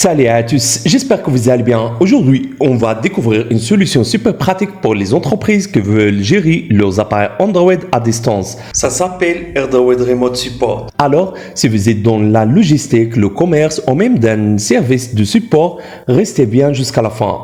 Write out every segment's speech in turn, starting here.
Salut à tous, j'espère que vous allez bien. Aujourd'hui, on va découvrir une solution super pratique pour les entreprises qui veulent gérer leurs appareils Android à distance. Ça s'appelle Android Remote Support. Alors, si vous êtes dans la logistique, le commerce ou même d'un service de support, restez bien jusqu'à la fin.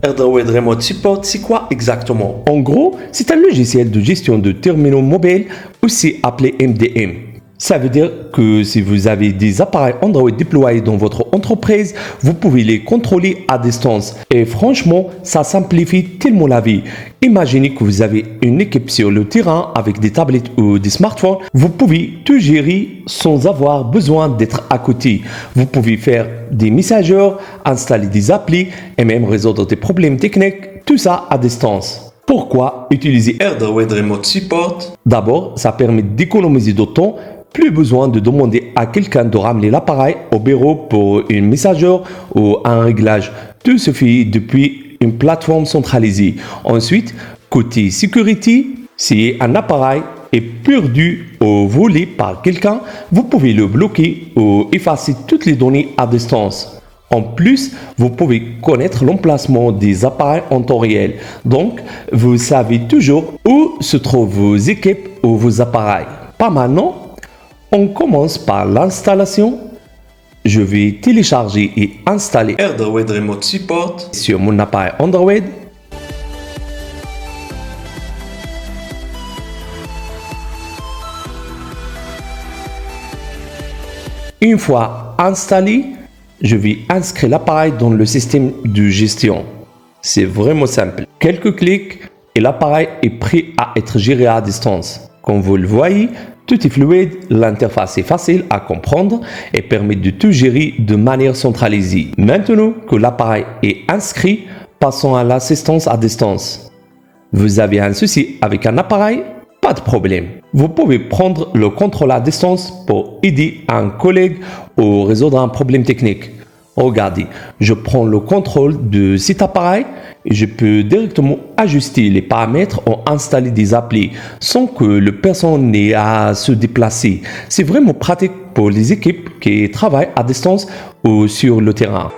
Android Remote Support, c'est quoi exactement? En gros, c'est un logiciel de gestion de terminaux mobiles, aussi appelé MDM. Ça veut dire que si vous avez des appareils Android déployés dans votre entreprise, vous pouvez les contrôler à distance. Et franchement, ça simplifie tellement la vie. Imaginez que vous avez une équipe sur le terrain avec des tablettes ou des smartphones. Vous pouvez tout gérer sans avoir besoin d'être à côté. Vous pouvez faire des messagers, installer des applis et même résoudre des problèmes techniques. Tout ça à distance. Pourquoi utiliser Android Remote Support? D'abord, ça permet d'économiser du temps. Plus besoin de demander à quelqu'un de ramener l'appareil au bureau pour une messagerie ou un réglage. Tout se fait depuis une plateforme centralisée. Ensuite, côté sécurité, si un appareil est perdu ou volé par quelqu'un, vous pouvez le bloquer ou effacer toutes les données à distance. En plus, vous pouvez connaître l'emplacement des appareils en temps réel. Donc, vous savez toujours où se trouvent vos équipes ou vos appareils. Pas mal, non? On commence par l'installation. Je vais télécharger et installer Android Remote Support sur mon appareil Android. Une fois installé, je vais inscrire l'appareil dans le système de gestion. C'est vraiment simple. Quelques clics et l'appareil est prêt à être géré à distance. Comme vous le voyez, tout est fluide, l'interface est facile à comprendre et permet de tout gérer de manière centralisée. Maintenant que l'appareil est inscrit, passons à l'assistance à distance. Vous avez un souci avec un appareil? Pas de problème. Vous pouvez prendre le contrôle à distance pour aider un collègue ou résoudre un problème technique. Regardez, je prends le contrôle de cet appareil et je peux directement ajuster les paramètres ou installer des applis sans que le personne n'ait à se déplacer. C'est vraiment pratique pour les équipes qui travaillent à distance ou sur le terrain.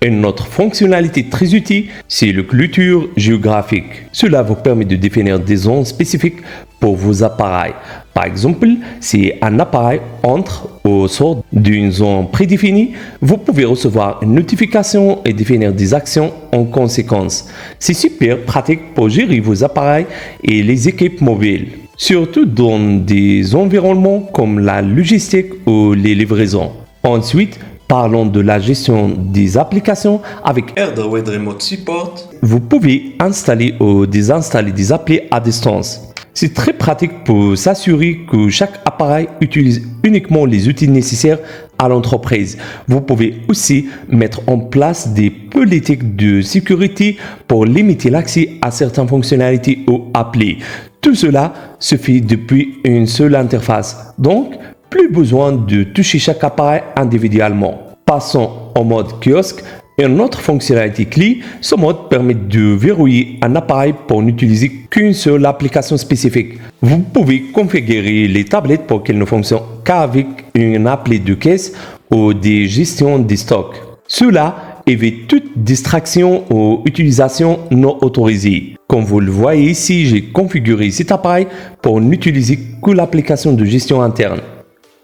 Une autre fonctionnalité très utile, c'est le clôture géographique. Cela vous permet de définir des zones spécifiques pour vos appareils. Par exemple, si un appareil entre ou sort d'une zone prédéfinie, vous pouvez recevoir une notification et définir des actions en conséquence. C'est super pratique pour gérer vos appareils et les équipes mobiles, surtout dans des environnements comme la logistique ou les livraisons. Ensuite, parlons de la gestion des applications avec Android Remote Support. Vous pouvez installer ou désinstaller des applis à distance. C'est très pratique pour s'assurer que chaque appareil utilise uniquement les outils nécessaires à l'entreprise. Vous pouvez aussi mettre en place des politiques de sécurité pour limiter l'accès à certaines fonctionnalités ou applis. Tout cela se fait depuis une seule interface. Donc, plus besoin de toucher chaque appareil individuellement. Passons au mode kiosque. Une autre fonctionnalité clé, ce mode permet de verrouiller un appareil pour n'utiliser qu'une seule application spécifique. Vous pouvez configurer les tablettes pour qu'elles ne fonctionnent qu'avec une appli de caisse ou des gestions des stocks. Cela évite toute distraction ou utilisation non autorisée. Comme vous le voyez ici, j'ai configuré cet appareil pour n'utiliser que l'application de gestion interne.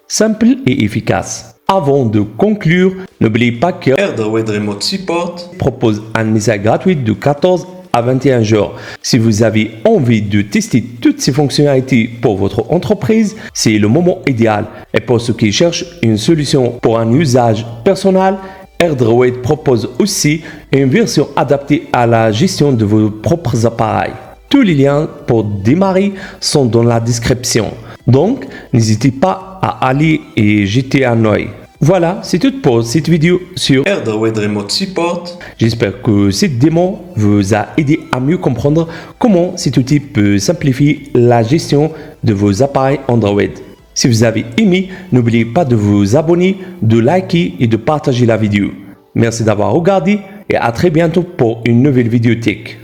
Simple et efficace. Avant de conclure, n'oubliez pas que Android Remote Support propose un essai gratuit de 14 à 21 jours. Si vous avez envie de tester toutes ces fonctionnalités pour votre entreprise, c'est le moment idéal. Et pour ceux qui cherchent une solution pour un usage personnel, Android propose aussi une version adaptée à la gestion de vos propres appareils. Tous les liens pour démarrer sont dans la description. Donc, n'hésitez pas à aller et jeter un œil. Voilà, c'est tout pour cette vidéo sur Android Remote Support. J'espère que cette démo vous a aidé à mieux comprendre comment cet outil peut simplifier la gestion de vos appareils Android. Si vous avez aimé, n'oubliez pas de vous abonner, de liker et de partager la vidéo. Merci d'avoir regardé et à très bientôt pour une nouvelle vidéo tech.